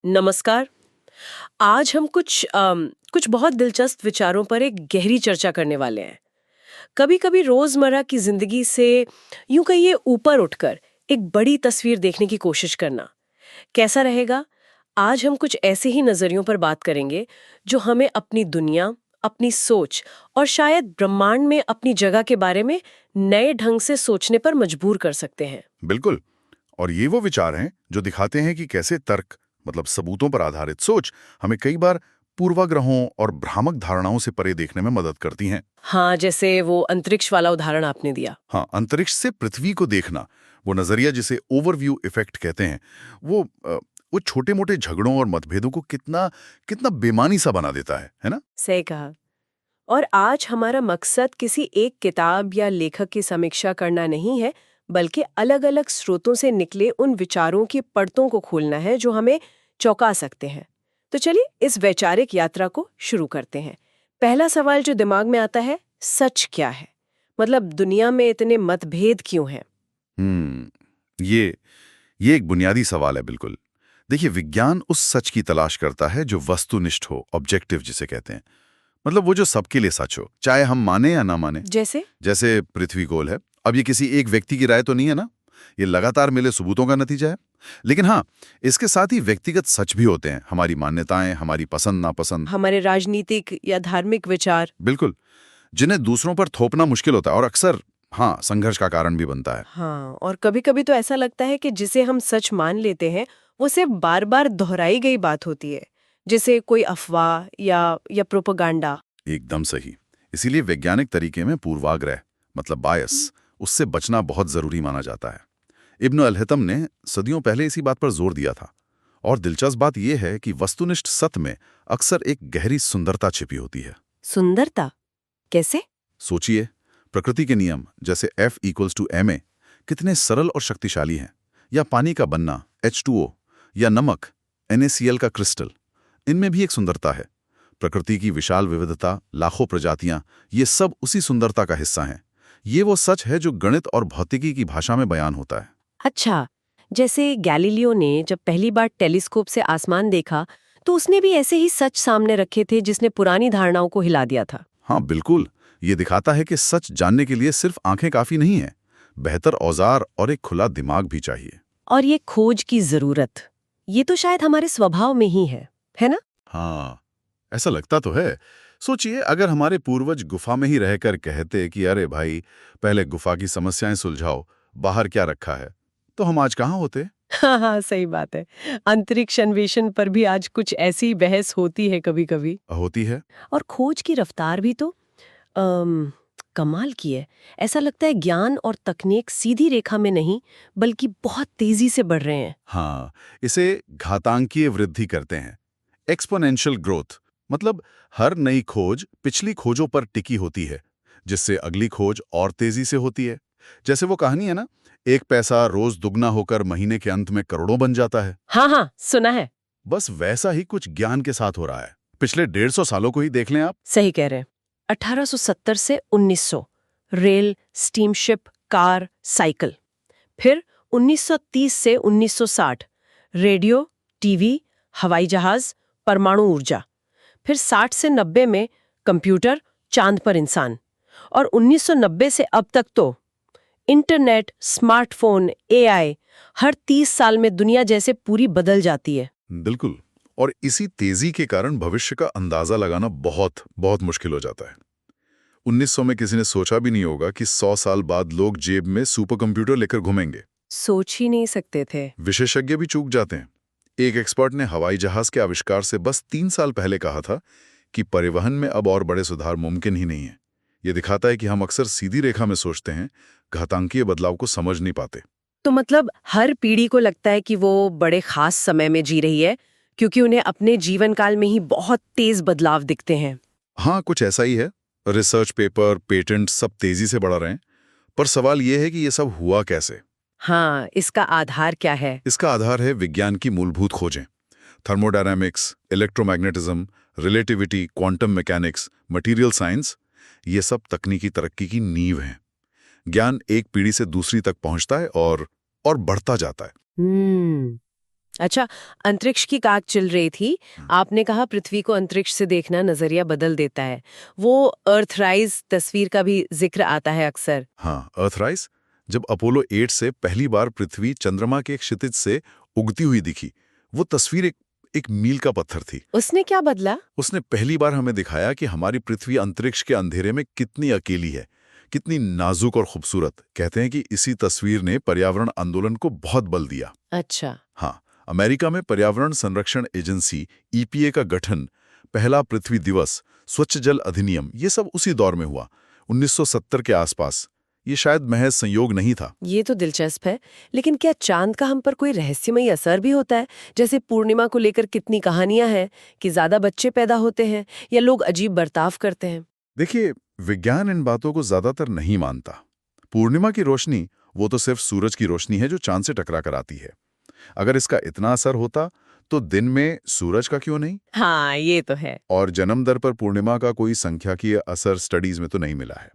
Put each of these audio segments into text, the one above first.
नमस्कार। आज हम कुछ बहुत दिलचस्प विचारों पर एक गहरी चर्चा करने वाले हैं। कभी-कभी रोजमर्रा की जिंदगी से यूं कहिए ऊपर उठकर एक बड़ी तस्वीर देखने की कोशिश करना कैसा रहेगा? आज हम कुछ ऐसे ही नजरियों पर बात करेंगे जो हमें अपनी दुनिया, अपनी सोच और शायद ब्रह्मांड में अपनी जगह के बारे में नए ढंग से सोचने पर मजबूर कर सकते हैं। बिल्कुल। और ये वो विचार हैं जो दिखाते हैं कि कैसे तर्क मतलब सबूतों पर आधारित सोच हमें कई बार पूर्वाग्रहों और भ्रामक धारणाओं से परे देखने में मदद करती हैं। हाँ, जैसे वो अंतरिक्ष वाला उदाहरण आपने दिया। हाँ, अंतरिक्ष से पृथ्वी को देखना, वो नजरिया जिसे ओवरव्यू इफेक्ट कहते हैं, वो वो छोटे मोटे झगड़ों और मतभेदों को कितना कितना बेमानी सा बना देता है ना? सही कहा। और आज हमारा मकसद किसी एक किताब या लेखक की समीक्षा करना नहीं है, बल्कि अलग-अलग स्रोतों से निकले उन विचारों की परतों को खोलना है जो हमें चौंका सकते हैं। तो चलिए इस वैचारिक यात्रा को शुरू करते हैं। पहला सवाल जो दिमाग में आता है, सच क्या है? मतलब दुनिया में इतने मतभेद क्यों हैं? ये ये एक बुनियादी सवाल है बिल्कुल। देखिए, विज्ञान उस सच की तलाश करता है जो वस्तुनिष्ठ हो, ऑब्जेक्टिव जिसे कहते हैं। मतलब वो जो सबके लिए सच हो, चाहे हम माने या ना माने। जैसे? जैसे पृथ्वी गोल है, अब ये किसी एक व्यक्ति की राय तो नहीं है ना, ये लगातार मिले सबूतों का नतीजा है। लेकिन हाँ, इसके साथ ही व्यक्तिगत सच भी होते हैं, हमारी मान्यताएं, हमारी पसंद नापसंद। हमारे राजनीतिक या धार्मिक विचार। बिल्कुल, जिन्हें दूसरों पर थोपना मुश्किल होता है और अक्सर हाँ संघर्ष का कारण भी बनता है। हाँ, और कभी-कभी तो ऐसा लगता है कि जिसे हम सच मान लेते हैं, वो सिर्फ बार-बार दोहराई गई बात होती है, जैसे कोई अफवाह या प्रोपेगेंडा। एकदम सही। इसीलिए वैज्ञानिक तरीके में पूर्वाग्रह मतलब बायस, उससे बचना बहुत जरूरी माना जाता है। इब्न अल-हैथम ने सदियों पहले इसी बात पर जोर दिया था। और दिलचस्प बात यह है कि वस्तुनिष्ठ सत्य में अक्सर एक गहरी सुंदरता छिपी होती है। सुंदरता? कैसे? सोचिए, प्रकृति के नियम जैसे F=ma कितने सरल और शक्तिशाली हैं, या पानी का बनना H2O, या नमक NaCl का क्रिस्टल, इनमें भी एक सुंदरता है। प्रकृति की विशाल विविधता, लाखों प्रजातियां, ये सब उसी सुंदरता का हिस्सा हैं। ये वो सच है जो गणित और भौतिकी की भाषा में बयान होता है। अच्छा, जैसे गैलीलियो ने जब पहली बार टेलीस्कोप से आसमान देखा, तो उसने भी ऐसे ही सच सामने रखे थे जिसने पुरानी धारणाओं को हिला दिया था। हाँ बिल्कुल, ये दिखाता है कि सच जानने के लिए सिर्फ आंखें काफी नहीं है, बेहतर औजार और एक खुला दिमाग भी चाहिए। और ये खोज की जरूरत, ये तो शायद हमारे स्वभाव में ही है ना? हाँ, ऐसा लगता तो है। सोचिए, अगर हमारे पूर्वज गुफा में ही रहकर कहते कि अरे भाई, पहले गुफा की समस्याएं सुलझाओ, बाहर क्या रखा है, तो हम आज कहाँ होते? हाँ हाँ, सही बात है। अंतरिक्ष अन्वेषण पर भी आज कुछ ऐसी बहस होती है कभी-कभी। होती है। और खोज की रफ्तार भी तो कमाल की है। ऐसा लगता है ज्ञान और तकनीक सीधी रेखा में नहीं, बल्कि बहुत तेजी से बढ़ रहे हैं। हाँ, इसे घातांकीय वृद्धि कहते हैं, एक्सपोनेंशियल ग्रोथ। मतलब हर नई खोज पिछली खोजों पर टिकी होती है, जिससे अगली खोज और तेजी से होती है। जैसे वो कहानी है ना, एक पैसा रोज दुगना होकर महीने के अंत में करोड़ों बन जाता है। हाँ हाँ, सुना है। बस वैसा ही कुछ ज्ञान के साथ हो रहा है। पिछले 150 सालों को ही देख लें आप। सही कह रहे हैं। 1870 से 1900, रेल, स्टीमशिप, कार, साइकिल। फिर 1930 से 1960, रेडियो, टीवी, हवाई जहाज, परमाणु ऊर्जा। फिर 60 से 90 में कंप्यूटर, चांद पर इंसान। और 1990 से अब तक तो इंटरनेट, स्मार्टफोन, एआई, हर 30 साल में दुनिया जैसे पूरी बदल जाती है। बिल्कुल। और इसी तेजी के कारण भविष्य का अंदाजा लगाना बहुत बहुत मुश्किल हो जाता है। 1900 में किसी ने सोचा भी नहीं होगा कि 100 साल बाद लोग जेब में सुपर कंप्यूटर लेकर घूमेंगे। सोच ही नहीं सकते थे। विशेषज्ञ भी चूक जाते हैं। एक एक्सपर्ट ने हवाई जहाज के आविष्कार से बस 3 साल पहले कहा था कि परिवहन में अब और बड़े सुधार मुमकिन ही नहीं है। यह दिखाता है कि हम अक्सर सीधी रेखा में सोचते हैं, घातांकीय बदलाव को समझ नहीं पाते। तो मतलब हर पीढ़ी को लगता है कि वो बड़े खास समय में जी रही है, क्योंकि उन्हें अपने जीवन काल में ही बहुत तेज बदलाव दिखते हैं। हाँ, कुछ ऐसा ही है। रिसर्च पेपर, पेटेंट सब तेजी से बढ़ा रहे हैं। पर सवाल यह है कि यह सब हुआ कैसे? हाँ, इसका आधार क्या है? इसका आधार है विज्ञान की मूलभूत खोजें। Thermodynamics, electromagnetism, relativity, quantum mechanics, material science, ये सब तकनीकी तरक्की की नींव हैं। ज्ञान एक पीढ़ी से दूसरी तक पहुंचता है और बढ़ता जाता है। हम्म, अच्छा, अंतरिक्ष की काक चल रही थी। आपने कहा पृथ्वी को अंतरिक्ष से देखना नजरिया बदल देता है। वो अर्थराइज तस्वीर का भी जिक्र आता है अक्सर। हाँ, अर्थराइज। जब अपोलो 8 से पहली बार पृथ्वी चंद्रमा के क्षितिज से उगती हुई दिखी, वो तस्वीर एक मील का पत्थर थी। उसने क्या बदला? उसने पहली बार हमें दिखाया कि हमारी पृथ्वी अंतरिक्ष के अंधेरे में कितनी अकेली है, कितनी नाजुक और खूबसूरत। कहते हैं कि इसी तस्वीर ने पर्यावरण आंदोलन को बहुत बल दिया। अच्छा। हाँ, अमेरिका में पर्यावरण संरक्षण एजेंसी ईपीए का गठन, पहला पृथ्वी दिवस, स्वच्छ जल अधिनियम, ये सब उसी दौर में हुआ, 1970 के आसपास। ये शायद महज संयोग नहीं था। ये तो दिलचस्प है। लेकिन क्या चांद का हम पर कोई रहस्यमयी असर भी होता है? जैसे पूर्णिमा को लेकर कितनी कहानियां हैं कि ज्यादा बच्चे पैदा होते हैं या लोग अजीब बर्ताव करते हैं। देखिए, विज्ञान इन बातों को ज्यादातर नहीं मानता। पूर्णिमा की रोशनी, वो तो सिर्फ सूरज की रोशनी है जो चांद से टकरा कर आती है। अगर इसका इतना असर होता तो दिन में सूरज का क्यों नहीं? हाँ, ये तो है। और जन्म दर पर पूर्णिमा का कोई सांख्यिकीय असर स्टडीज में तो नहीं मिला है।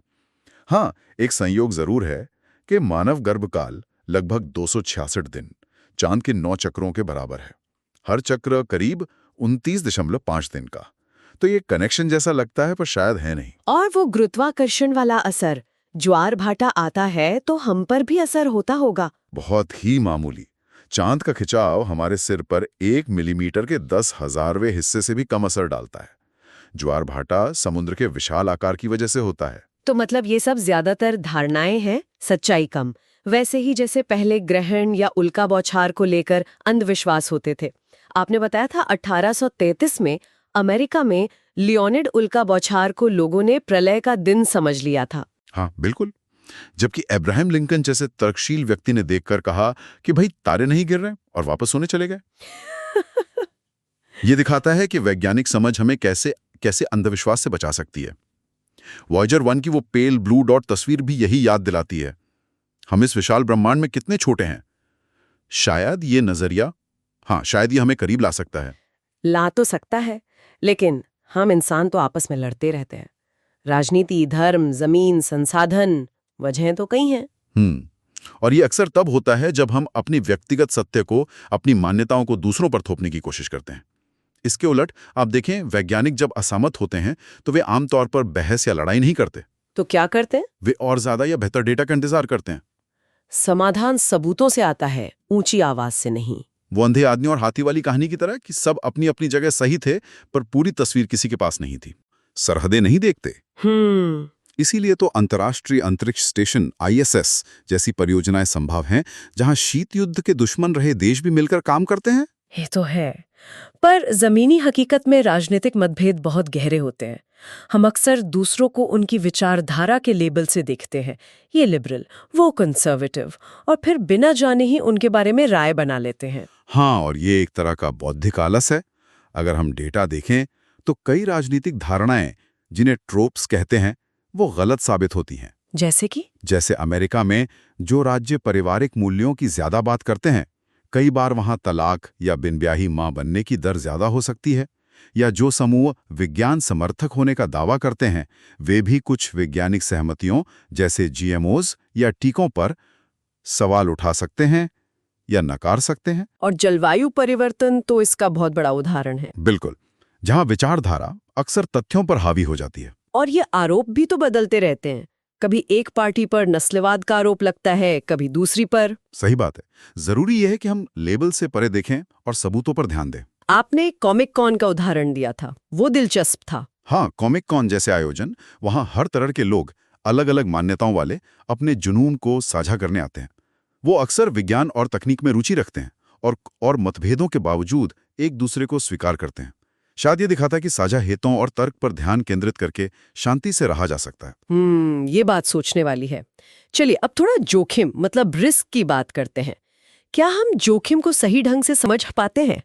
हाँ, एक संयोग जरूर है कि मानव गर्भकाल लगभग 266 दिन, चांद के 9 चक्रों के बराबर है। हर चक्र करीब 29.5 दिन का। तो ये कनेक्शन जैसा लगता है, पर शायद है नहीं। और वो गुरुत्वाकर्षण वाला असर, ज्वार भाटा आता है तो हम पर भी असर होता होगा। बहुत ही मामूली। चांद का खिंचाव हमारे सिर पर 1 मिलीमीटर के 10,000वें हिस्से से भी कम असर डालता है। ज्वार भाटा समुद्र के विशाल आकार की वजह से होता है। तो मतलब ये सब ज्यादातर धारणाएं हैं, सच्चाई कम। वैसे ही जैसे पहले ग्रहण या उल्का बौछार को लेकर अंधविश्वास होते थे। आपने बताया था 1833 में अमेरिका में लियोनिड उल्का बौछार को लोगों ने प्रलय का दिन समझ लिया था। हाँ, बिल्कुल। जबकि अब्राहम लिंकन जैसे तर्कशील व्यक्ति ने देखकर कहा कि भाई तारे नहीं गिर रहे, और वापस सोने चले गए। ये दिखाता है कि वैज्ञानिक समझ हमें कैसे कैसे अंधविश्वास से बचा सकती है। वॉयेजर 1 की वो पेल ब्लू डॉट तस्वीर भी यही याद दिलाती है। हम इस विशाल ब्रह्मांड में कितने छोटे हैं। शायद ये नजरिया, शायद ये हमें करीब ला सकता है। ला तो सकता है, लेकिन हम इंसान तो आपस में लड़ते रहते हैं। राजनीति, धर्म, जमीन, संसाधन, वजहें तो कई हैं। और ये अक्सर तब होता है जब हम अपनी व्यक्तिगत सत्य को, अपनी मान्यताओं को दूसरों पर थोपने की कोशिश करते हैं। इसके उलट आप देखें, वैज्ञानिक जब असहमत होते हैं तो वे आमतौर पर बहस या लड़ाई नहीं करते। तो क्या करते हैं? वे और ज्यादा या बेहतर डेटा का इंतजार करते हैं। समाधान सबूतों से आता है, ऊंची आवाज से नहीं। वो अंधे आदमी और हाथी वाली कहानी की तरह कि सब अपनी अपनी जगह सही थे, पर पूरी तस्वीर किसी के पास नहीं थी। सरहदें नहीं देखते। इसीलिए तो अंतर्राष्ट्रीय अंतरिक्ष स्टेशन ISS जैसी परियोजनाएं संभव हैं, जहां शीत युद्ध के दुश्मन रहे देश भी मिलकर काम करते हैं। ये तो है, पर जमीनी हकीकत में राजनीतिक मतभेद बहुत गहरे होते हैं। हम अक्सर दूसरों को उनकी विचारधारा के लेबल से देखते हैं, ये लिबरल, वो कंजर्वेटिव, और फिर बिना जाने ही उनके बारे में राय बना लेते हैं। हाँ, और ये एक तरह का बौद्धिक आलस है। अगर हम डेटा देखें तो कई राजनीतिक धारणाएं, जिन्हें ट्रोप्स कहते हैं, वो गलत साबित होती हैं। जैसे अमेरिका में जो राज्य पारिवारिक मूल्यों की ज्यादा बात करते हैं, कई बार वहां तलाक या बिन ब्याही मां बनने की दर ज्यादा हो सकती है। या जो समूह विज्ञान समर्थक होने का दावा करते हैं, वे भी कुछ वैज्ञानिक सहमतियों जैसे GMOs या टीकों पर सवाल उठा सकते हैं या नकार सकते हैं। और जलवायु परिवर्तन तो इसका बहुत बड़ा उदाहरण है। बिल्कुल, जहां विचारधारा अक्सर तथ्यों पर हावी हो जाती है। और ये आरोप भी तो बदलते रहते हैं। कभी एक पार्टी पर नस्लवाद का आरोप लगता है, कभी दूसरी पर। सही बात है। जरूरी यह है कि हम लेबल से परे देखें और सबूतों पर ध्यान दें। आपने कॉमिक कॉन का उदाहरण दिया था, वो दिलचस्प था। हाँ, कॉमिक कॉन जैसे आयोजन, वहां हर तरह के लोग, अलग अलग मान्यताओं वाले, अपने जुनून को साझा करने आते हैं। वो अक्सर विज्ञान और तकनीक में रुचि रखते हैं और मतभेदों के बावजूद एक दूसरे को स्वीकार करते हैं। शायद ये दिखाता है कि साझा हितों और तर्क पर ध्यान केंद्रित करके शांति से रहा जा सकता है। ये बात सोचने वाली है। चलिए अब थोड़ा जोखिम मतलब रिस्क की बात करते हैं। क्या हम जोखिम को सही ढंग से समझ पाते हैं?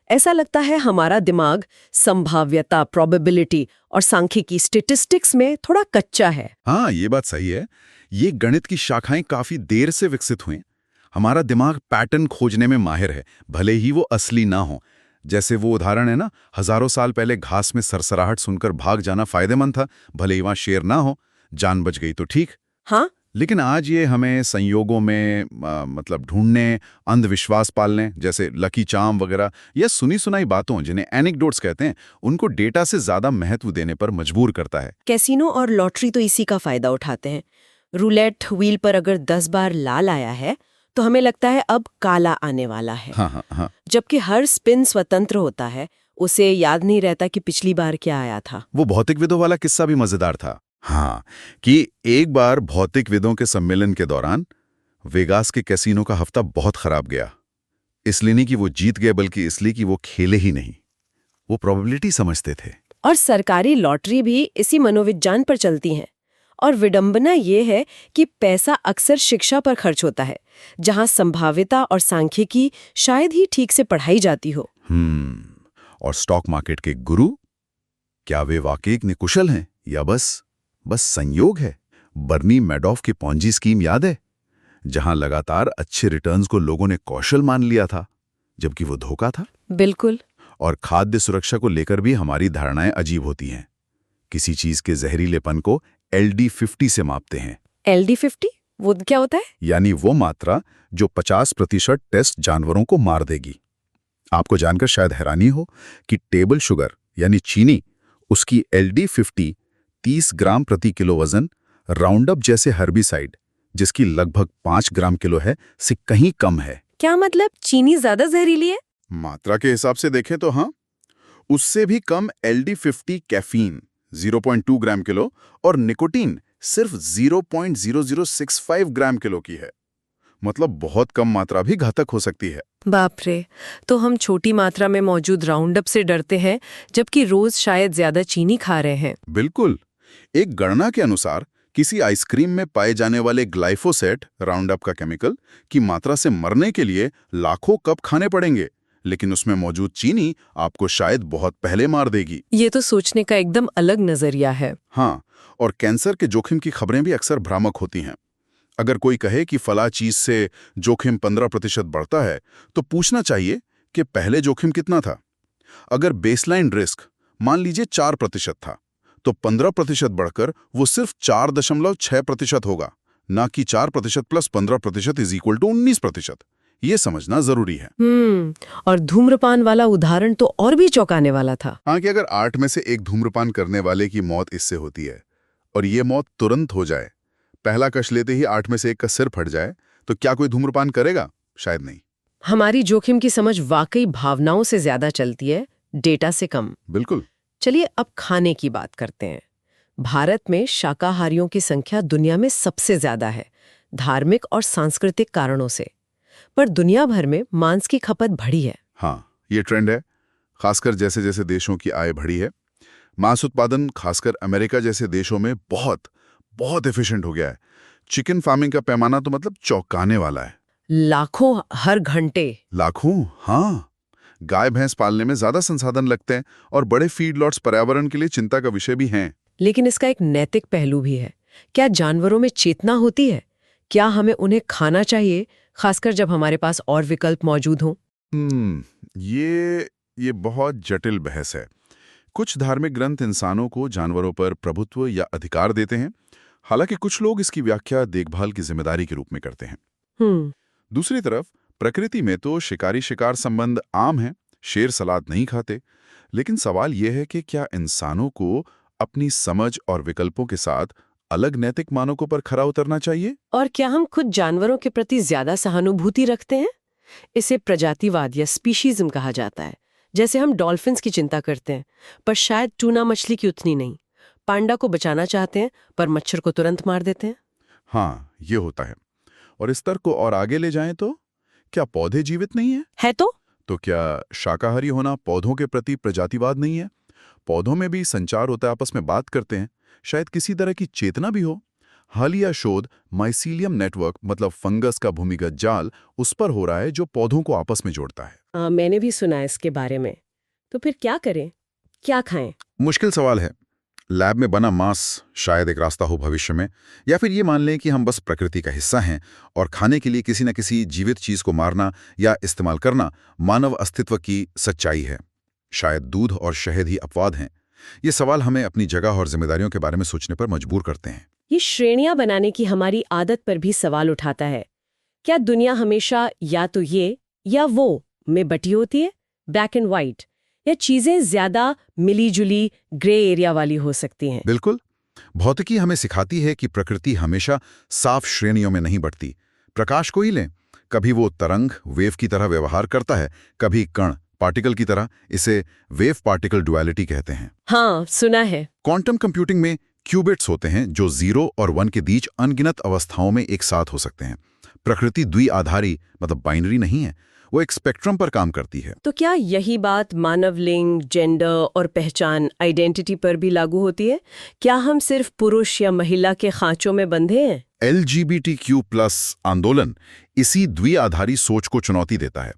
ऐसा लगता है हमारा दिमाग संभाव्यता, प्रोबेबिलिटी और सांख्यिकी, स्टैटिस्टिक्स में थोड़ा कच्चा है। हाँ, ये बात सही है। ये गणित की शाखाएं काफी देर से विकसित हुई। हमारा दिमाग पैटर्न खोजने में माहिर है, भले ही वो असली ना हो। जैसे वो उदाहरण है ना, हजारों साल पहले घास में सरसराहट सुनकर भाग जाना फायदेमंद था, भले ही वहां शेर ना हो। जान बच गई तो ठीक। हाँ, लेकिन आज ये हमें संयोगों में मतलब ढूंढने, अंधविश्वास पालने, जैसे लकी चार्म वगैरह, या सुनी सुनाई बातों जिन्हें एनेक्डोट्स कहते हैं, उनको डेटा से ज्यादा महत्व देने पर मजबूर करता है। कैसीनो और लॉटरी तो इसी का फायदा उठाते हैं। रूलेट व्हील पर अगर 10 बार लाल आया है तो हमें लगता है अब काला आने वाला है। हाँ हाँ हाँ। जबकि हर स्पिन स्वतंत्र होता है, उसे याद नहीं रहता कि पिछली बार क्या आया था। वो भौतिकविदों वाला किस्सा भी मजेदार था। हाँ, कि एक बार भौतिकविदों के सम्मेलन के दौरान वेगास के कैसीनो का हफ्ता बहुत खराब गया। इसलिए नहीं कि वो जीत गए, बल्कि इसलिए कि वो खेले ही नहीं। वो प्रोबेबिलिटी समझते थे। और सरकारी लॉटरी भी इसी मनोविज्ञान पर चलती हैं। और विडंबना ये है कि पैसा अक्सर शिक्षा पर खर्च होता है, जहां संभाव्यता और सांख्यिकी शायद ही ठीक से पढ़ाई जाती हो। और स्टॉक मार्केट के गुरु, क्या वे वाकई इतने कुशल हैं या बस संयोग है? बर्नी मैडॉफ की पॉन्जी स्कीम याद है, जहां लगातार अच्छे रिटर्न्स को लोगों ने कौशल मान लिया था, जबकि वो धोखा था। बिल्कुल। और खाद्य सुरक्षा को लेकर भी हमारी धारणाएं अजीब होती हैं। किसी चीज के जहरीलेपन को LD50 से मापते हैं। LD50 वो क्या होता है? यानी वो मात्रा जो 50% टेस्ट जानवरों को मार देगी। आपको जानकर शायद हैरानी हो कि टेबल शुगर यानी चीनी, उसकी LD50 30 ग्राम प्रति किलो वजन राउंडअप जैसे हर्बिसाइड, जिसकी लगभग 5 ग्राम किलो है, से कहीं कम है। क्या मतलब चीनी ज्यादा जहरीली है? मात्रा के हिसाब से देखें तो हाँ, उससे भी कम LD50 कैफीन 0.2 ग्राम किलो और निकोटीन सिर्फ 0.0065 ग्राम किलो की है। मतलब बहुत कम मात्रा भी घातक हो सकती है। बाप रे, तो हम छोटी मात्रा में मौजूद राउंडअप से डरते हैं, जबकि रोज शायद ज्यादा चीनी खा रहे हैं। बिल्कुल। एक गणना के अनुसार किसी आइसक्रीम में पाए जाने वाले ग्लाइफोसेट, राउंडअप का केमिकल, की मात्रा से मरने के लिए लाखों कप खाने पड़ेंगे, लेकिन उसमें मौजूद चीनी आपको शायद बहुत पहले मार देगी। ये तो सोचने का एकदम अलग नजरिया है। हाँ, और कैंसर के जोखिम की खबरें भी अक्सर भ्रामक होती हैं। अगर कोई कहे कि फला चीज से जोखिम 15% बढ़ता है, तो पूछना चाहिए कि पहले जोखिम कितना था। अगर बेसलाइन रिस्क मान लीजिए 4% था, तो 15% बढ़कर वो सिर्फ 4.6% होगा, ना कि 4% प्लस 15% इज इक्वल टू 19%। ये समझना जरूरी है। और धूम्रपान वाला उदाहरण तो और भी चौंकाने वाला था। हाँ, कि अगर 8 में से एक धूम्रपान करने वाले की मौत इससे होती है, और ये मौत तुरंत हो जाए, पहला कश लेते ही 8 में से एक का सिर फट जाए, तो क्या कोई धूम्रपान करेगा? शायद नहीं। हमारी जोखिम की समझ वाकई भावनाओं से ज्यादा चलती है, डेटा से कम। बिल्कुल। चलिए अब खाने की बात करते हैं। भारत में शाकाहारियों की संख्या दुनिया में सबसे ज्यादा है, धार्मिक और सांस्कृतिक कारणों से। पर दुनिया भर में मांस की खपत बढ़ी है। हाँ, ये ट्रेंड है, खासकर जैसे जैसे देशों की आय बढ़ी है। मांस उत्पादन खासकर अमेरिका जैसे देशों में बहुत एफिशिएंट हो गया है। चिकन फार्मिंग का पैमाना तो मतलब चौंकाने वाला है। लाखों हर घंटे। लाखों, हाँ। गाय भैंस पालने में ज्यादा संसाधन लगते हैं, और बड़े फीड लॉट्स पर्यावरण के लिए चिंता का विषय भी हैं। लेकिन इसका एक नैतिक पहलू भी है। क्या जानवरों में चेतना होती है? क्या हमें उन्हें खाना चाहिए, खासकर जब हमारे पास और विकल्प मौजूद हों? ये बहुत जटिल बहस है। कुछ धार्मिक ग्रंथ इंसानों को जानवरों पर प्रभुत्व या अधिकार देते हैं, हालांकि कुछ लोग इसकी व्याख्या देखभाल की जिम्मेदारी के रूप में करते हैं। दूसरी तरफ प्रकृति में तो शिकारी शिकार संबंध आम है, शेर सलाद नहीं खाते। लेकिन सवाल यह है कि क्या इंसानों को अपनी समझ और विकल्पों के साथ अलग नैतिक मानकों पर खरा उतरना चाहिए? और क्या हम खुद जानवरों के प्रति ज्यादा सहानुभूति रखते हैं? इसे प्रजातिवाद या स्पीशीज्म कहा जाता है। जैसे हम डॉल्फिन्स की चिंता करते हैं, पर शायद टूना मछली की उतनी नहीं। पांडा को बचाना चाहते हैं, पर मच्छर को तुरंत मार देते हैं। हाँ, ये होता है। और इस तर्क को और आगे ले जाएं तो क्या पौधे जीवित नहीं है? है तो क्या शाकाहारी होना पौधों के प्रति प्रजातिवाद नहीं है? पौधों में भी संचार होता है, आपस में बात करते हैं, शायद किसी तरह की चेतना भी हो। हालिया शोध माइसीलियम नेटवर्क, मतलब फंगस का भूमिगत जाल, उस पर हो रहा है जो पौधों को आपस में जोड़ता है। मैंने भी सुना है इसके बारे में। तो फिर क्या करें, क्या खाएं? मुश्किल सवाल है। लैब में बना मांस शायद एक रास्ता हो भविष्य में, या फिर ये मान लें कि हम बस प्रकृति का हिस्सा हैं और खाने के लिए किसी न किसी जीवित चीज को मारना या इस्तेमाल करना मानव अस्तित्व की सच्चाई है। शायद दूध और शहद ही अपवाद हैं। ये सवाल हमें अपनी जगह और जिम्मेदारियों के बारे में सोचने पर मजबूर करते हैं। ये श्रेणियां बनाने की हमारी आदत पर भी सवाल उठाता है। क्या दुनिया हमेशा या तो ये या वो में बटी होती है, ब्लैक एंड व्हाइट, या चीजें ज्यादा मिली-जुली ग्रे एरिया वाली हो सकती हैं? बिल्कुल। भौतिकी हमें सिखाती है कि प्रकृति हमेशा साफ श्रेणियों में नहीं बटती। प्रकाश को ही लें, कभी वो तरंग वेव की तरह व्यवहार करता है, कभी कण पार्टिकल की तरह। इसे वेव पार्टिकल डुअलिटी कहते हैं। हाँ, सुना है। क्वांटम कंप्यूटिंग में क्यूबिट्स होते हैं जो 0 और 1 के बीच अनगिनत अवस्थाओं में एक साथ हो सकते हैं। प्रकृति द्विआधारी मतलब बाइनरी नहीं है, वो एक स्पेक्ट्रम पर काम करती है। तो क्या यही बात मानव लिंग, जेंडर और पहचान, आइडेंटिटी पर भी लागू होती है? क्या हम सिर्फ पुरुष या महिला के खांचों में बंधे हैं? LGBTQ+ आंदोलन इसी द्विआधारी सोच को चुनौती देता है।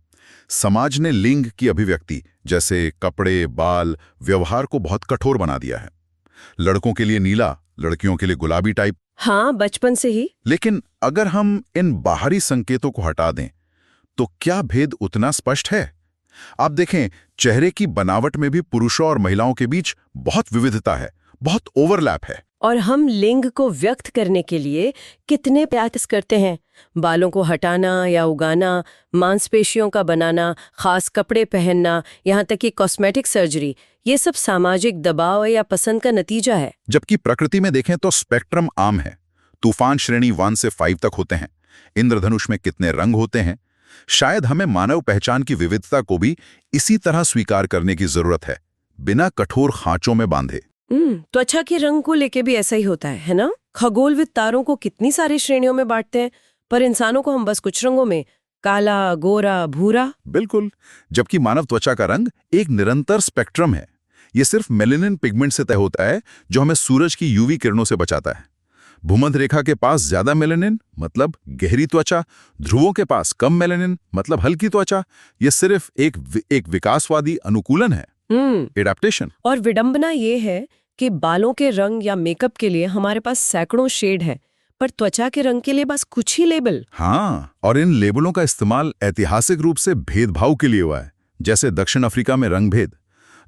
समाज ने लिंग की अभिव्यक्ति जैसे कपड़े, बाल, व्यवहार को बहुत कठोर बना दिया है। लड़कों के लिए नीला, लड़कियों के लिए गुलाबी टाइप। हाँ, बचपन से ही। लेकिन अगर हम इन बाहरी संकेतों को हटा दें तो क्या भेद उतना स्पष्ट है? आप देखें, चेहरे की बनावट में भी पुरुषों और महिलाओं के बीच बहुत विविधता है, बहुत ओवरलैप है। और हम लिंग को व्यक्त करने के लिए कितने प्रयास करते हैं। बालों को हटाना या उगाना, मांसपेशियों का बनाना, खास कपड़े पहनना, यहाँ तक कि कॉस्मेटिक सर्जरी, ये सब सामाजिक दबाव या पसंद का नतीजा है। जबकि प्रकृति में देखें तो स्पेक्ट्रम आम है। तूफान श्रेणी 1 से 5 तक होते हैं। इंद्रधनुष में कितने रंग होते हैं। शायद हमें मानव पहचान की विविधता को भी इसी तरह स्वीकार करने की जरूरत है, बिना कठोर खांचों में बांधे। त्वचा के रंग को लेके भी ऐसा ही होता है ना? खगोलविद तारों को कितनी सारी श्रेणियों में बांटते हैं, पर इंसानों को हम बस कुछ रंगों में, काला, गोरा, भूरा। बिल्कुल। जबकि मानव त्वचा का रंग एक निरंतर स्पेक्ट्रम है। ये सिर्फ मेलेनिन पिगमेंट से तय होता है जो हमें सूरज की यूवी किरणों से बचाता है। भूमध्य रेखा के पास ज्यादा मेलेनिन मतलब गहरी त्वचा, ध्रुवों के पास कम मेलेनिन मतलब हल्की त्वचा। ये सिर्फ एक विकासवादी अनुकूलन है, एडाप्टेशन। और विडंबना ये है कि बालों के रंग या मेकअप के लिए हमारे पास सैकड़ों शेड है, पर त्वचा के रंग के लिए बस कुछ ही लेबल। हाँ, और इन लेबलों का इस्तेमाल ऐतिहासिक रूप से भेदभाव के लिए हुआ है, जैसे दक्षिण अफ्रीका में रंग भेद।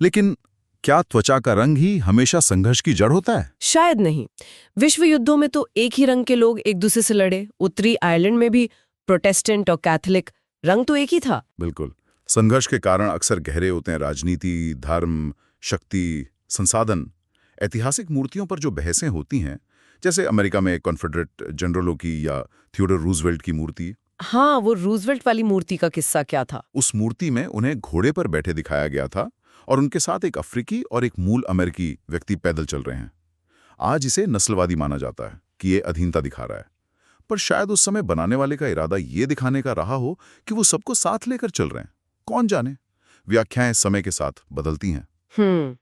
लेकिन क्या त्वचा का रंग ही हमेशा संघर्ष की जड़ होता है? शायद नहीं। विश्व युद्धों में तो एक ही रंग के लोग एक दूसरे से लड़े। उत्तरी आयरलैंड में भी प्रोटेस्टेंट और कैथोलिक, रंग तो एक ही था। बिल्कुल। संघर्ष के कारण अक्सर गहरे होते हैं। राजनीति, धर्म, शक्ति, संसाधन। ऐतिहासिक मूर्तियों पर जो बहसें होती हैं, जैसे अमेरिका में कॉन्फेडरेट जनरलों की या थियोडोर रूजवेल्ट की मूर्ति। हाँ, वो रूजवेल्ट वाली मूर्ति का किस्सा क्या था? उस मूर्ति में उन्हें घोड़े पर बैठे दिखाया गया था और उनके साथ एक अफ्रीकी और एक मूल अमेरिकी व्यक्ति पैदल चल रहे हैं। आज इसे नस्लवादी माना जाता है कि ये अधीनता दिखा रहा है, पर शायद उस समय बनाने वाले का इरादा ये दिखाने का रहा हो कि वो सबको साथ लेकर चल रहे हैं। कौन जाने, व्याख्याएं समय के साथ बदलती हैं।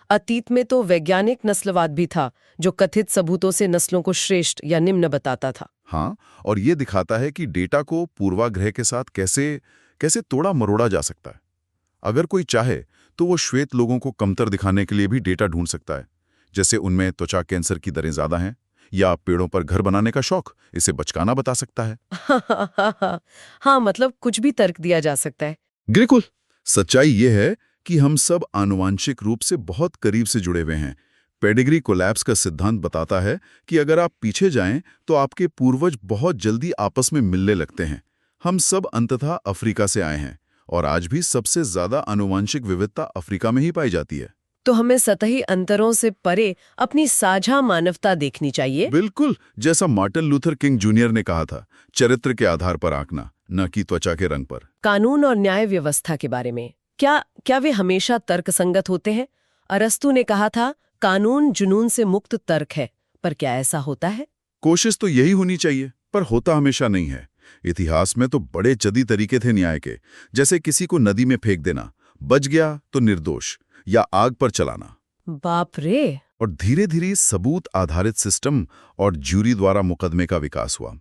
अतीत में तो वैज्ञानिक नस्लवाद भी था, जो कथित सबूतों से नस्लों को श्रेष्ठ या निम्न बताता था। हाँ, और ये दिखाता है कि डेटा को पूर्वाग्रह के साथ कैसे तोड़ा मरोड़ा जा सकता है। अगर कोई चाहे तो वो श्वेत लोगों को कमतर दिखाने के लिए भी डेटा ढूंढ सकता है, जैसे उनमें त्वचा कैंसर की दरें ज्यादा हैं, या पेड़ों पर घर बनाने का शौक इसे बचकाना बता सकता है। हाँ, मतलब कुछ भी तर्क दिया जा सकता है। बिल्कुल। सच्चाई ये है कि हम सब आनुवांशिक रूप से बहुत करीब से जुड़े हुए हैं। पेडिग्री कोलैप्स का सिद्धांत बताता है कि अगर आप पीछे जाएं तो आपके पूर्वज बहुत जल्दी आपस में मिलने लगते हैं। हम सब अंततः अफ्रीका से आए हैं और आज भी सबसे ज्यादा आनुवांशिक विविधता अफ्रीका में ही पाई जाती है। तो हमें सतही अंतरों से परे अपनी साझा मानवता देखनी चाहिए। बिल्कुल, जैसा मार्टिन लूथर किंग जूनियर ने कहा था, चरित्र के आधार पर आंकना, न कि त्वचा के रंग पर। कानून और न्याय व्यवस्था के बारे में क्या वे हमेशा तर्कसंगत होते हैं? अरस्तू ने कहा था, कानून जुनून से मुक्त तर्क है, पर क्या ऐसा होता है? कोशिश तो यही होनी चाहिए, पर होता हमेशा नहीं है। इतिहास में तो बड़े जदी तरीके थे न्याय के, जैसे किसी को नदी में फेंक देना, बच गया तो निर्दोष, या आग पर चलाना। बाप रे। और धीरे धीरे सबूत आधारित सिस्टम और ज्यूरी द्वारा मुकदमे का विकास हुआ।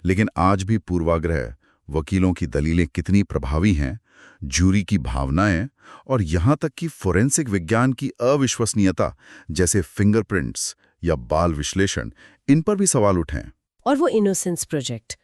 लेकिन आज भी पूर्वाग्रह, वकीलों की दलीलें कितनी प्रभावी हैं, ज्यूरी की भावनाएं, और यहां तक कि फोरेंसिक विज्ञान की अविश्वसनीयता, जैसे फिंगरप्रिंट्स या बाल विश्लेषण, इन पर भी सवाल उठे हैं। और वो इनोसेंस प्रोजेक्ट,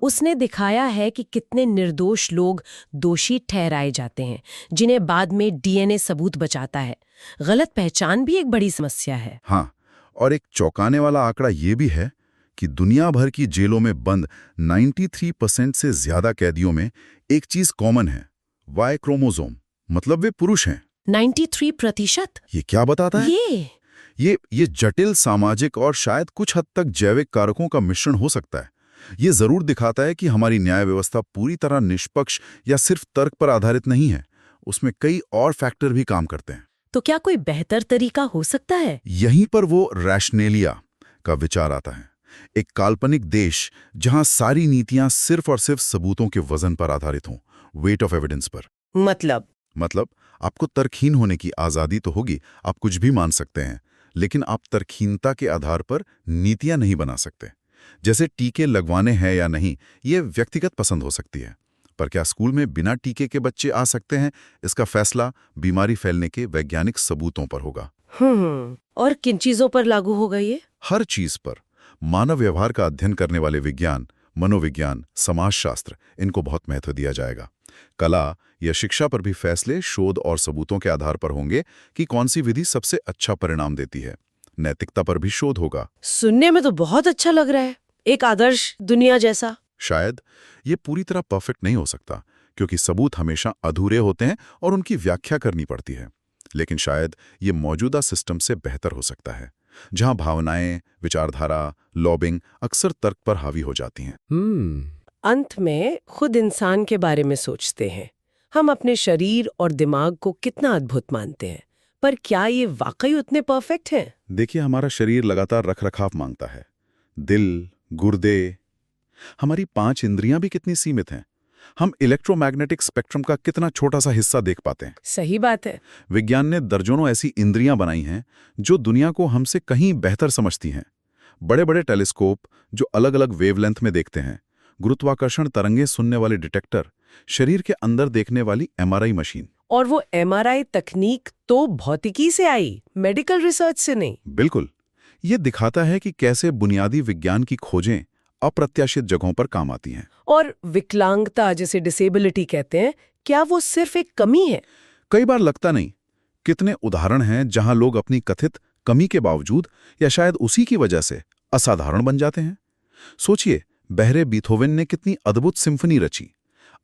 उसने दिखाया है कि कितने निर्दोष लोग दोषी ठहराए जाते हैं, जिन्हें बाद में डीएनए सबूत बचाता है। गलत पहचान भी एक बड़ी समस्या है। हाँ, और एक चौंकाने वाला आंकड़ा ये भी है कि दुनिया भर की जेलों में बंद 93% से ज्यादा कैदियों में एक चीज कॉमन है, वाई क्रोमोसोम, मतलब वे पुरुष हैं। 93%? ये क्या बताता है? ये जटिल सामाजिक और शायद कुछ हद तक जैविक कारकों का मिश्रण हो सकता है। ये जरूर दिखाता है कि हमारी न्याय व्यवस्था पूरी तरह निष्पक्ष या सिर्फ तर्क पर आधारित नहीं है, उसमें कई और फैक्टर भी काम करते हैं। तो क्या कोई बेहतर तरीका हो सकता है? यहीं पर वो रैशनेलिया का विचार आता है, एक काल्पनिक देश जहां सारी नीतियां सिर्फ और सिर्फ सबूतों के वजन पर आधारित हों, वेट ऑफ एविडेंस पर। मतलब आपको तर्कहीन होने की आजादी तो होगी, आप कुछ भी मान सकते हैं, लेकिन आप तर्कहीनता के आधार पर नीतियां नहीं बना सकते। जैसे टीके लगवाने हैं या नहीं, ये व्यक्तिगत पसंद हो सकती है, पर क्या स्कूल में बिना टीके के बच्चे आ सकते हैं, इसका फैसला बीमारी फैलने के वैज्ञानिक सबूतों पर होगा। और किन चीजों पर लागू होगा ये? हर चीज पर। मानव व्यवहार का अध्ययन करने वाले विज्ञान, मनोविज्ञान, समाजशास्त्र, इनको बहुत महत्व दिया जाएगा। कला या शिक्षा पर भी फैसले शोध और सबूतों के आधार पर होंगे कि कौन सी विधि सबसे अच्छा परिणाम देती है। नैतिकता पर भी शोध होगा। सुनने में तो बहुत अच्छा लग रहा है, एक आदर्श दुनिया जैसा। शायद ये पूरी तरह परफेक्ट नहीं हो सकता, क्योंकि सबूत हमेशा अधूरे होते हैं और उनकी व्याख्या करनी पड़ती है। लेकिन शायद ये मौजूदा सिस्टम से बेहतर हो सकता है, जहां भावनाएं, विचारधारा, लॉबिंग अक्सर तर्क पर हावी हो जाती हैं। अंत में खुद इंसान के बारे में सोचते हैं। हम अपने शरीर और दिमाग को कितना अद्भुत मानते हैं, पर क्या ये वाकई उतने परफेक्ट हैं? देखिए, हमारा शरीर लगातार रखरखाव मांगता है। दिल, गुर्दे, हमारी 5 इंद्रियां भी कितनी सीमित हैं। हम इलेक्ट्रोमैग्नेटिक स्पेक्ट्रम का कितना छोटा सा हिस्सा देख पाते हैं। सही बात है। विज्ञान ने दर्जनों ऐसी इंद्रियां बनाई हैं जो दुनिया को हमसे कहीं बेहतर समझती हैं। बड़े बड़े टेलीस्कोप जो अलग अलग वेवलेंथ में देखते हैं, गुरुत्वाकर्षण तरंगे सुनने वाले डिटेक्टर, शरीर के अंदर देखने वाली MRI मशीन। और वो MRI तकनीक तो भौतिकी से आई, मेडिकल रिसर्च से नहीं। बिल्कुल। ये दिखाता है कि कैसे बुनियादी विज्ञान की खोजें अप्रत्याशित जगहों पर काम आती हैं। और विकलांगता, जिसे डिसेबिलिटी कहते हैं, क्या वो सिर्फ एक कमी है? कई बार लगता नहीं। कितने उदाहरण हैं जहां लोग अपनी कथित कमी के बावजूद या शायद उसी की वजह से असाधारण बन जाते हैं। सोचिए, बहरे बीथोवेन ने कितनी अद्भुत सिम्फनी रची।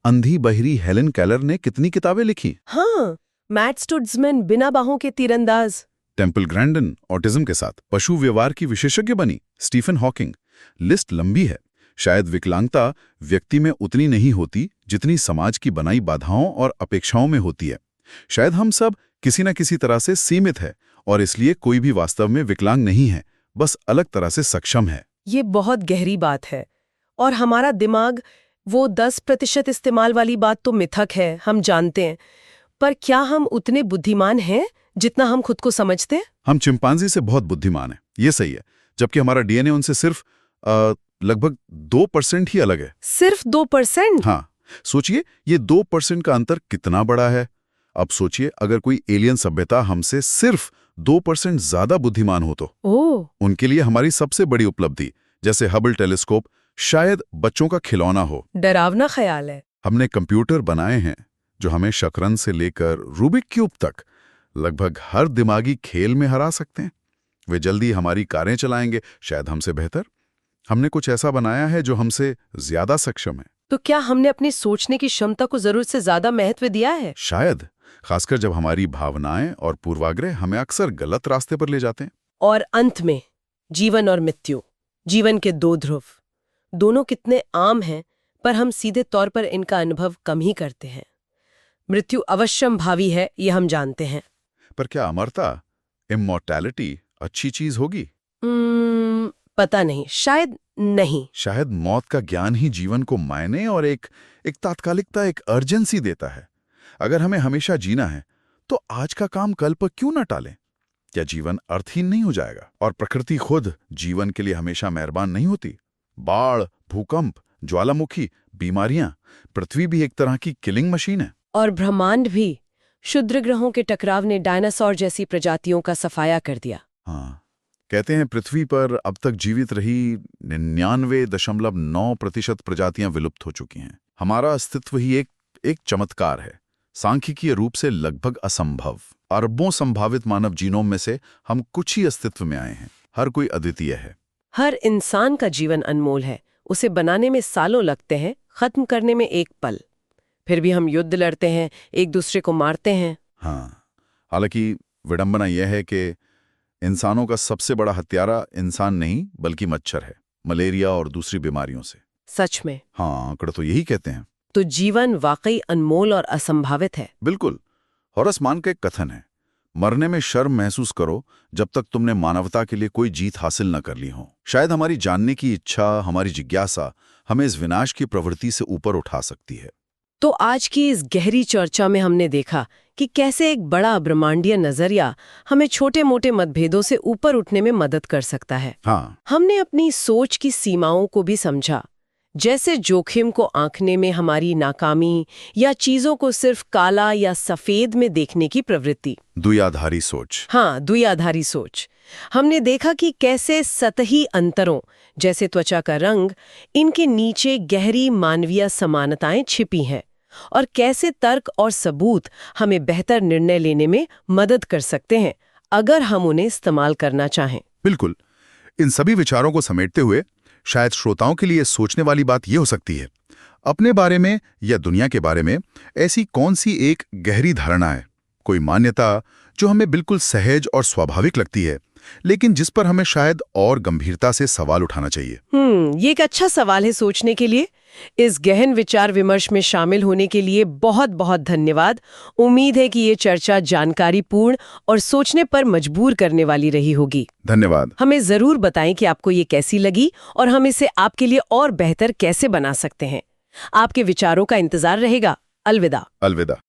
अंधी बहरी हेलेन केलर ने कितनी किताबें लिखी। हाँ, मैट स्टुड्समैन बिना बाहों के तीरंदाज। टेम्पल ग्रैंडन ऑटिज्म के साथ पशु व्यवहार की विशेषज्ञ बनी। Stephen Hawking. लिस्ट लंबी है। शायद विकलांगता व्यक्ति में उतनी नहीं होती जितनी समाज की बनाई बाधाओं और अपेक्षाओं में होती है। शायद हम सब किसी न किसी तरह से सीमित है और इसलिए कोई भी वास्तव में विकलांग नहीं है, बस अलग तरह से सक्षम है। ये बहुत गहरी बात है। और हमारा दिमाग, वो 10% इस्तेमाल वाली बात तो मिथक है, हम जानते हैं, पर क्या हम उतने बुद्धिमान हैं जितना हम खुद को समझते हैं? हम चिंपांजी से बहुत बुद्धिमान हैं, ये सही है, जबकि हमारा DNA उनसे सिर्फ लगभग 2% ही अलग है। सिर्फ 2%? हाँ, सोचिए ये 2% का अंतर कितना बड़ा है। अब सोचिए अगर कोई एलियन सभ्यता हमसे सिर्फ 2% ज्यादा बुद्धिमान हो तो उनके लिए हमारी सबसे बड़ी उपलब्धि, जैसे हबल टेलीस्कोप, शायद बच्चों का खिलौना हो। डरावना ख्याल है। हमने कंप्यूटर बनाए हैं जो हमें शतरंज से लेकर रूबिक क्यूब तक लगभग हर दिमागी खेल में हरा सकते हैं। वे जल्दी हमारी कारें चलाएंगे, शायद हमसे बेहतर। हमने कुछ ऐसा बनाया है जो हमसे ज्यादा सक्षम है। तो क्या हमने अपनी सोचने की क्षमता को जरूरत से ज्यादा महत्व दिया है? शायद, खासकर जब हमारी भावनाएं और पूर्वाग्रह हमें अक्सर गलत रास्ते पर ले जाते हैं। और अंत में जीवन और मृत्यु, जीवन के 2 ध्रुव, दोनों कितने आम हैं, पर हम सीधे तौर पर इनका अनुभव कम ही करते हैं। मृत्यु अवश्यम भावी है, ये हम जानते हैं, पर क्या अमरता, इमॉर्टैलिटी अच्छी चीज होगी? पता नहीं, शायद नहीं। शायद मौत का ज्ञान ही जीवन को मायने और एक तात्कालिकता, एक अर्जेंसी देता है। अगर हमें हमेशा जीना है तो आज का काम कल पर क्यों न टालें? क्या जीवन अर्थहीन नहीं हो जाएगा? और प्रकृति खुद जीवन के लिए हमेशा मेहरबान नहीं होती। बाढ़, भूकंप, ज्वालामुखी, बीमारियां, पृथ्वी भी एक तरह की किलिंग मशीन है। और ब्रह्मांड भी। क्षुद्र ग्रहों के टकराव ने डायनासोर जैसी प्रजातियों का सफाया कर दिया। हाँ, कहते हैं पृथ्वी पर अब तक जीवित रही 99.9% प्रजातियां विलुप्त हो चुकी हैं। हमारा अस्तित्व ही एक चमत्कार है, सांख्यिकीय रूप से लगभग असंभव। अरबों संभावित मानव जीनोम में से हम कुछ ही अस्तित्व में आए हैं। हर कोई अद्वितीय है। हर इंसान का जीवन अनमोल है, उसे बनाने में सालों लगते हैं, खत्म करने में एक पल। फिर भी हम युद्ध लड़ते हैं, एक दूसरे को मारते हैं। हाँ, हालांकि विडंबना यह है कि इंसानों का सबसे बड़ा हत्यारा इंसान नहीं बल्कि मच्छर है, मलेरिया और दूसरी बीमारियों से। सच में? हाँ, आंकड़े तो यही कहते हैं। तो जीवन वाकई अनमोल और असंभावित है। बिल्कुल। होरेस मान का एक कथन है, मरने में शर्म महसूस करो जब तक तुमने मानवता के लिए कोई जीत हासिल न कर ली हो। शायद हमारी जानने की इच्छा, हमारी जिज्ञासा हमें इस विनाश की प्रवृत्ति से ऊपर उठा सकती है। तो आज की इस गहरी चर्चा में हमने देखा कि कैसे एक बड़ा ब्रह्मांडीय नजरिया हमें छोटे मोटे मतभेदों से ऊपर उठने में मदद कर सकता है। हाँ, हमने अपनी सोच की सीमाओं को भी समझा, जैसे जोखिम को आंकने में हमारी नाकामी या चीजों को सिर्फ काला या सफेद में देखने की प्रवृत्ति। द्विआधारी सोच। हाँ, द्विआधारी सोच। हमने देखा कि कैसे सतही अंतरों जैसे त्वचा का रंग, इनके नीचे गहरी मानवीय समानताएं छिपी हैं और कैसे तर्क और सबूत हमें बेहतर निर्णय लेने में मदद कर सकते हैं अगर हम उन्हें इस्तेमाल करना चाहें। बिल्कुल। इन सभी विचारों को समेटते हुए शायद श्रोताओं के लिए सोचने वाली बात यह हो सकती है, अपने बारे में या दुनिया के बारे में ऐसी कौन सी एक गहरी धारणा है, कोई मान्यता जो हमें बिल्कुल सहज और स्वाभाविक लगती है, लेकिन जिस पर हमें शायद और गंभीरता से सवाल उठाना चाहिए। ये एक अच्छा सवाल है सोचने के लिए। इस गहन विचार विमर्श में शामिल होने के लिए बहुत बहुत धन्यवाद। उम्मीद है कि ये चर्चा जानकारीपूर्ण और सोचने पर मजबूर करने वाली रही होगी। धन्यवाद। हमें जरूर बताएं कि आपको ये कैसी लगी और हम इसे आपके लिए और बेहतर कैसे बना सकते हैं। आपके विचारों का इंतजार रहेगा। अलविदा। अलविदा।